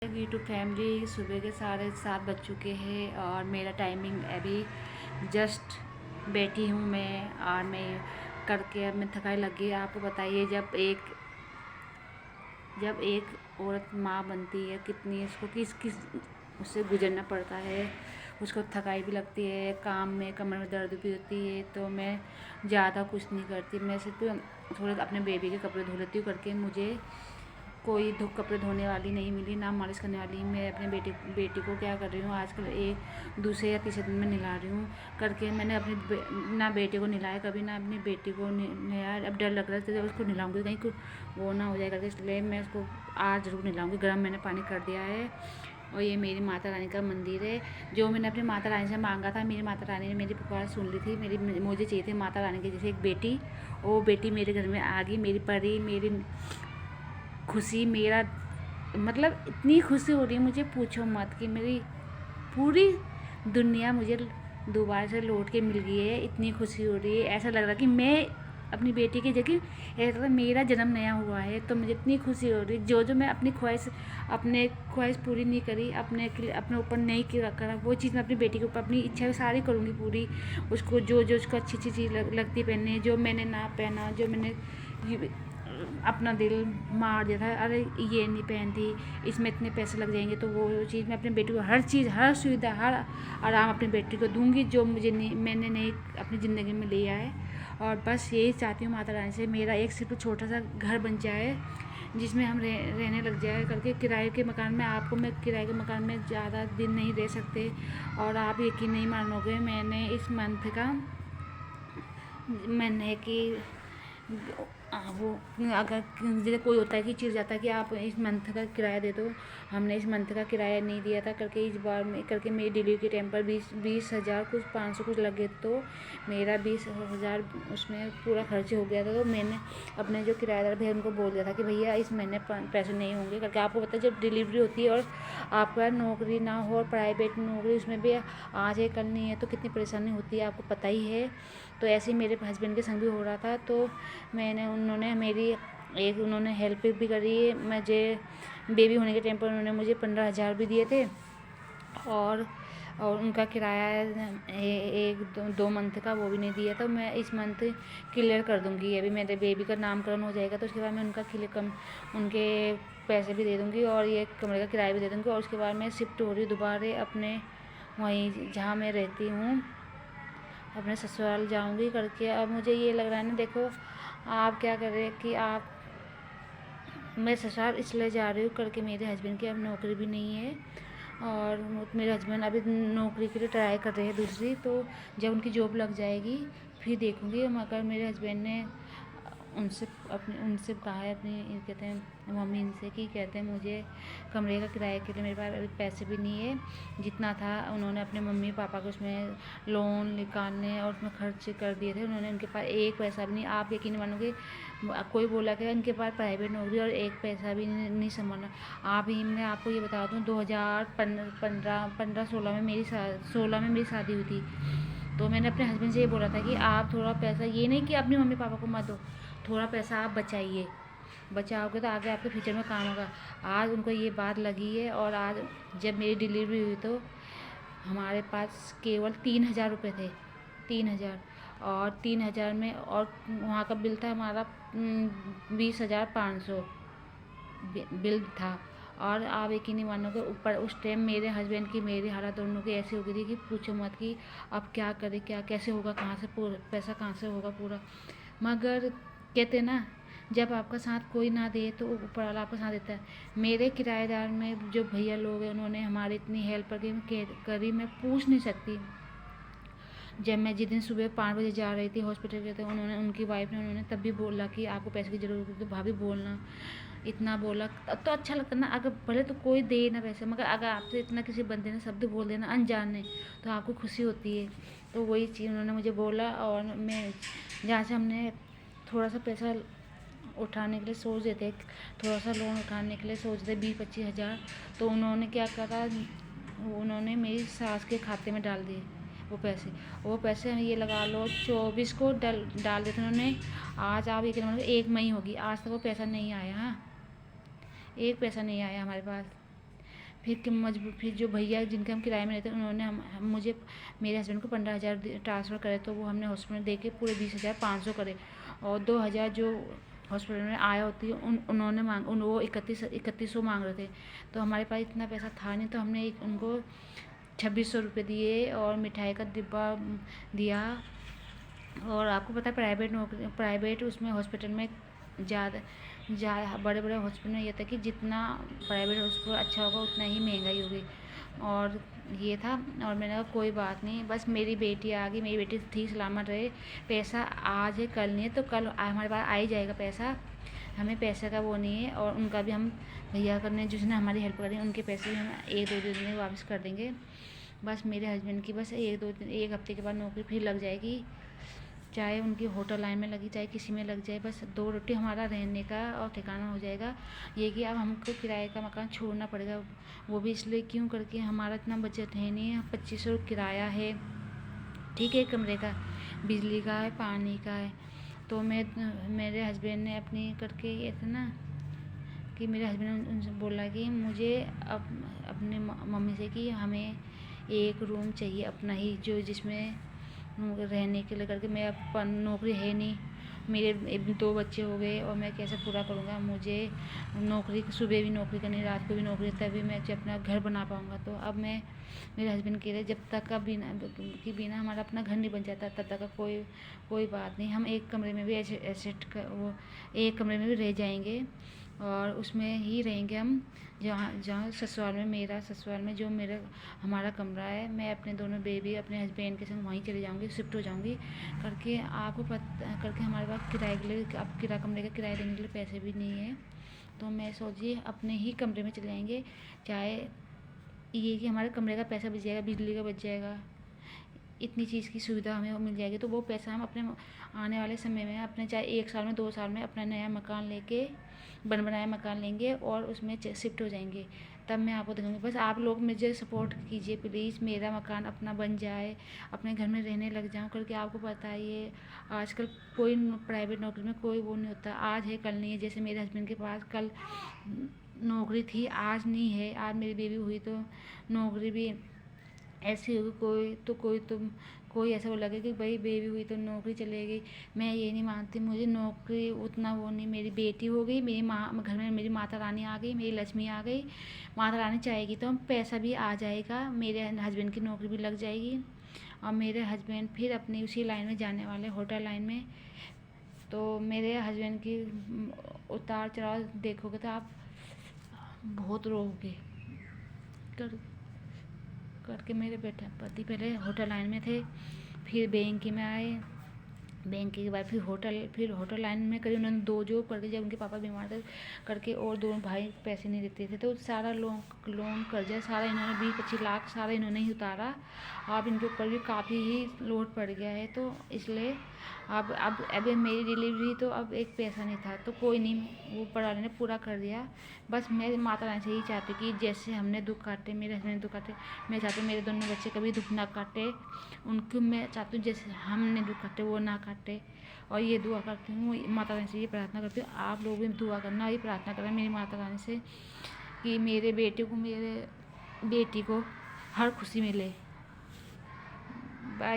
YouTube family, सुबह के 7:30 बज चुके हैं और मेरा टाइमिंग अभी जस्ट बैठी हूँ मैं और मैं करके अब मैं थकाई लगी। आपको बताइए, जब एक औरत माँ बनती है कितनी उसको किस किस उससे गुजरना पड़ता है। उसको थकाई भी लगती है, काम में कमर में दर्द भी होती है। तो मैं ज़्यादा कुछ नहीं करती, मैं सिर्फ थोड़े अपने बेबी के कपड़े धो लेती हूँ करके। मुझे कोई कपड़े धोने वाली नहीं मिली, ना मालिश करने वाली। मैं अपने बेटी को क्या कर रही हूँ आजकल, एक दूसरे या तीसरे दिन में नहला रही हूँ करके। मैंने ना बेटे को नहलाया कभी, ना अपनी बेटी को नहलाया। अब डर लग रहा है उसको नहलाऊंगी कहीं को वो ना हो जाए करके, इसलिए मैं उसको आज ज़रूर नहलाऊंगी। गर्म मैंने पानी कर दिया है। और ये मेरी माता रानी का मंदिर है, जो मैंने अपनी माता रानी से मांगा था। मेरी माता रानी ने मेरी पुकार सुन ली थी। मुझे चाहिए थी माता रानी की जैसे एक बेटी। वो बेटी मेरे घर में आ गई, मेरी परी, मेरी खुशी, मेरा मतलब इतनी खुशी हो रही है मुझे, पूछो मत। कि मेरी पूरी दुनिया मुझे दोबारा से लौट के मिल गई है। इतनी खुशी हो रही है, ऐसा लग रहा है कि मैं अपनी बेटी की जगह, ऐसा लग रहा है मेरा जन्म नया हुआ है। तो मुझे इतनी खुशी हो रही है। जो मैं अपनी ख्वाहिश पूरी नहीं करी, अपने ऊपर नहीं करा, वो चीज़ मैं अपनी बेटी के ऊपर, अपनी इच्छा सारी करूँगी पूरी। उसको जो उसको अच्छी अच्छी चीज़ लगती पहनने, जो मैंने ना पहना, जो मैंने अपना दिल मार दिया था, अरे ये नहीं पहनती, इसमें इतने पैसे लग जाएंगे, तो वो चीज़ मैं अपनी बेटी को हर चीज़, हर सुविधा, हर आराम अपनी बेटी को दूंगी, जो मैंने नहीं अपनी ज़िंदगी में लिया है। और बस यही चाहती हूँ माता रानी से, मेरा एक सिर्फ छोटा सा घर बन जाए जिसमें हम रहने लग जाए करके। किराए के मकान में, आपको मैं किराए के मकान में ज़्यादा दिन नहीं रह सकते। और आप यकीन नहीं मानोगे, मैंने इस मंथ का मैंने कि वो अगर जैसे कोई होता है कि चिढ़ जाता है कि आप इस मंथ का किराया दे दो, हमने इस मंथ का किराया नहीं दिया था करके। इस बार में करके मेरी डिलीवरी के टाइम पर 20,000 कुछ 500 कुछ लगे, तो मेरा 20,000 उसमें पूरा खर्च हो गया था। तो मैंने अपने जो किराएदार भैया उनको बोल दिया था कि भैया इस महीने पैसे नहीं होंगे करके। आपको पता है जब डिलीवरी होती है और आपका नौकरी ना हो, और प्राइवेट नौकरी उसमें भी आज है कल नहीं है, तो कितनी परेशानी होती है आपको पता ही है। तो ऐसे ही मेरे हस्बैंड के संग भी हो रहा था। तो उन्होंने हेल्प भी करी मुझे। बेबी होने के टाइम पर उन्होंने मुझे 15,000 भी दिए थे। और उनका किराया एक दो मंथ का वो भी नहीं दिया। तो मैं इस मंथ क्लियर कर दूंगी। अभी मेरे बेबी का नामकरण हो जाएगा, तो उसके बाद मैं उनके पैसे भी दे दूंगी और ये कमरे का किराया भी दे दूंगी। और उसके बाद मैं शिफ्ट हो रही हूँ दोबारा अपने वहीं जहाँ मैं रहती हूँ, अपने ससुराल जाऊंगी करके। अब मुझे ये लग रहा है ना, देखो आप क्या कर रहे हैं कि मैं ससुराल इसलिए जा रही हूँ करके मेरे हस्बैंड की अब नौकरी भी नहीं है। और मेरे हस्बैंड अभी नौकरी के लिए ट्राई कर रहे हैं दूसरी, तो जब उनकी जॉब लग जाएगी फिर देखूँगी। मगर मेरे हस्बैंड ने उनसे कहा है अपनी, कहते हैं मम्मी इनसे कि कहते हैं मुझे कमरे का किराए के लिए मेरे पास अभी पैसे भी नहीं है। जितना था उन्होंने अपने मम्मी पापा को उसमें लोन निकालने और उसमें खर्च कर दिए थे। उन्होंने उनके पास एक पैसा भी नहीं। आप यकीन मानोगे, कोई बोला कि इनके पास प्राइवेट नौकरी और एक पैसा भी नहीं संभालना। मैं आपको ये बता दूँ, 2015-16 में 16 में मेरी शादी हुई थी। तो मैंने अपने हस्बैंड से ये बोला था कि आप थोड़ा पैसा, ये नहीं कि अपनी मम्मी पापा को मत दो, थोड़ा पैसा आप बचाओगे तो आगे आपके फ्यूचर में काम होगा। आज उनको ये बात लगी है। और आज जब मेरी डिलीवरी हुई तो हमारे पास केवल 3,000 रुपये थे, 3,000। और 3,000 में, और वहाँ का बिल था हमारा 20,500 बिल था। और आप यकीन नहीं मानोगे, ऊपर उस टाइम मेरे हस्बैंड की मेरी हालत दोनों की ऐसी हो गई थी कि पूछो मत कि अब क्या करें, क्या कैसे होगा, कहाँ से पैसा कहाँ से होगा पूरा। मगर कहते ना, जब आपका साथ कोई ना दे तो ऊपर वाला आपका साथ देता है। मेरे किराएदार में जो भैया लोग हैं उन्होंने हमारी इतनी हेल्प करी, मैं पूछ नहीं सकती। जब मैं जिस दिन सुबह 5 बजे जा रही थी हॉस्पिटल के, तो उनकी वाइफ ने उन्होंने तब भी बोला कि आपको पैसे की ज़रूरत है तो भाभी बोलना, इतना बोला तो अच्छा लगता ना। अगर भले तो कोई दे ना पैसे, मगर अगर आपसे इतना किसी बंदे ने शब्द बोल देना अनजान ने, तो आपको खुशी होती है। तो वही चीज़ उन्होंने मुझे बोला। और मैं जहाँ से हमने थोड़ा सा पैसा उठाने के लिए सोच रहे थे, थोड़ा सा लोन उठाने के लिए सोच रहे 20-25 हज़ार, तो उन्होंने क्या करा, उन्होंने मेरी सास के खाते में डाल दिए वो पैसे ये लगा लो 24 को डाल देते उन्होंने। आज आप ये मतलब 1 मई होगी, आज तक वो पैसा नहीं आया। हाँ, एक पैसा नहीं आया हमारे पास। फिर जो भैया जिनके हम किराए में रहते उन्होंने मुझे मेरे हस्बैंड को 15,000 ट्रांसफ़र करे, तो वो हमने हॉस्पिटल दे के पूरे 20,500 करे। और 2,000 जो हॉस्पिटल में आया होती है उन्होंने वो 3100 मांग रहे थे। तो हमारे पास इतना पैसा था नहीं, तो हमने उनको 2600 रुपये दिए और मिठाई का डिब्बा दिया। और आपको पता है प्राइवेट उसमें हॉस्पिटल में ज़्यादा बड़े बड़े हॉस्पिटल में ये था कि जितना प्राइवेट हॉस्पिटल अच्छा होगा उतना ही महंगाई होगी। और ये था, और मैंने कहा कोई बात नहीं, बस मेरी बेटी आ गई, मेरी बेटी ठीक सलामत रहे। पैसा आज है कल नहीं है, तो कल हमारे पास आ ही जाएगा पैसा, हमें पैसे का वो नहीं है। और उनका भी हम भैया करने जिसने हमारी हेल्प करी उनके पैसे भी हम 1-2 दिन में वापस कर देंगे। बस मेरे हस्बैंड की बस 1 हफ्ते के बाद नौकरी फिर लग जाएगी, चाहे उनकी होटल लाइन में लगी चाहे किसी में लग जाए, बस 2 रोटी हमारा रहने का और ठिकाना हो जाएगा। ये कि अब हमको किराए का मकान छोड़ना पड़ेगा, वो भी इसलिए क्यों करके हमारा इतना बजट है नहीं, 2500 किराया है, ठीक है, कमरे का, बिजली का है, पानी का है। तो मेरे हस्बैंड ने अपनी करके ये था ना कि मेरे हस्बैंड ने उनसे बोला कि मुझे अपने मम्मी से कि हमें एक रूम चाहिए अपना ही, जो जिसमें रहने के लिए करके, मैं अपन नौकरी है नहीं, मेरे 2 बच्चे हो गए और मैं कैसे पूरा करूँगा, मुझे नौकरी सुबह भी नौकरी करनी, रात को भी नौकरी, तभी मैं अपना घर बना पाऊँगा। तो अब मैं मेरे हस्बैंड कह रहे जब तक का बिना हमारा अपना घर नहीं बन जाता तब तक का कोई बात नहीं, हम एक कमरे में भी एक कमरे में भी रह जाएंगे और उसमें ही रहेंगे हम, जहाँ ससुराल में जो हमारा कमरा है, मैं अपने दोनों बेबी अपने हस्बैंड के संग वहीं चले जाऊँगी, शिफ्ट हो जाऊँगी करके। आपको पता करके हमारे पास किराए के लिए अब कमरे का किराया देने के लिए पैसे भी नहीं है, तो मैं सोचिए अपने ही कमरे में चले जाएंगे। चाहे ये कि हमारे कमरे का पैसा बच जाएगा, बिजली का बच जाएगा, इतनी चीज़ की सुविधा हमें मिल जाएगी। तो वो पैसा हम अपने आने वाले समय में अपने चाहे 1 साल में 2 साल में अपना नया मकान लेके बनाया मकान लेंगे और उसमें शिफ्ट हो जाएंगे, तब मैं आपको दिखाऊंगी। बस आप लोग मुझे सपोर्ट कीजिए प्लीज़, मेरा मकान अपना बन जाए, अपने घर में रहने लग जाऊँ करके। आपको पता है ये आजकल कोई प्राइवेट नौकरी में कोई वो नहीं होता, आज है कल नहीं है। जैसे मेरे हस्बैंड के पास कल नौकरी थी, आज नहीं है, आज मेरी बेबी हुई तो नौकरी भी ऐसी होगी, कोई ऐसा वो लगे कि भाई बेबी हुई तो नौकरी चलेगी। मैं ये नहीं मानती, मुझे नौकरी उतना वो नहीं, मेरी बेटी हो गई, मेरी माँ घर में, मेरी माता रानी आ गई, मेरी लक्ष्मी आ गई, माता रानी चाहेगी तो हम पैसा भी आ जाएगा, मेरे हस्बैंड की नौकरी भी लग जाएगी और मेरे हस्बैंड फिर अपनी उसी लाइन में जाने वाले, होटल लाइन में। तो मेरे हस्बैंड की उतार चढ़ाव देखोगे तो आप बहुत रोओगे करके। मेरे पति पहले होटल लाइन में थे, फिर बैंक में आए, बैंक के बाद फिर होटल लाइन में करी उन्होंने 2 जॉब करके, जब उनके पापा बीमार थे करके, और दोनों भाई पैसे नहीं देते थे तो सारा लोन कर्जा सारा इन्होंने 20-25 लाख सारा इन्होंने ही उतारा। अब इनके ऊपर भी काफ़ी ही लोड पड़ गया है, तो इसलिए अब मेरी डिलीवरी तो अब एक पैसा नहीं था, तो कोई नहीं, वो ऊपर वाले ने पूरा कर दिया। बस मैं माता रानी से ही चाहती कि जैसे हमने दुख काटे, मेरे हस्बैंड ने दुख काटे, मैं चाहती हूँ मेरे दोनों बच्चे कभी दुख ना काटे, उनको मैं चाहती हूँ जैसे हमने दुख काटे वो ना काटे। और ये दुआ करती हूँ, माता रानी से ये प्रार्थना करती हूँ, आप लोग भी दुआ करना, ये प्रार्थना करें मेरी माता रानी से कि मेरे बेटी को हर खुशी मिले। बाय।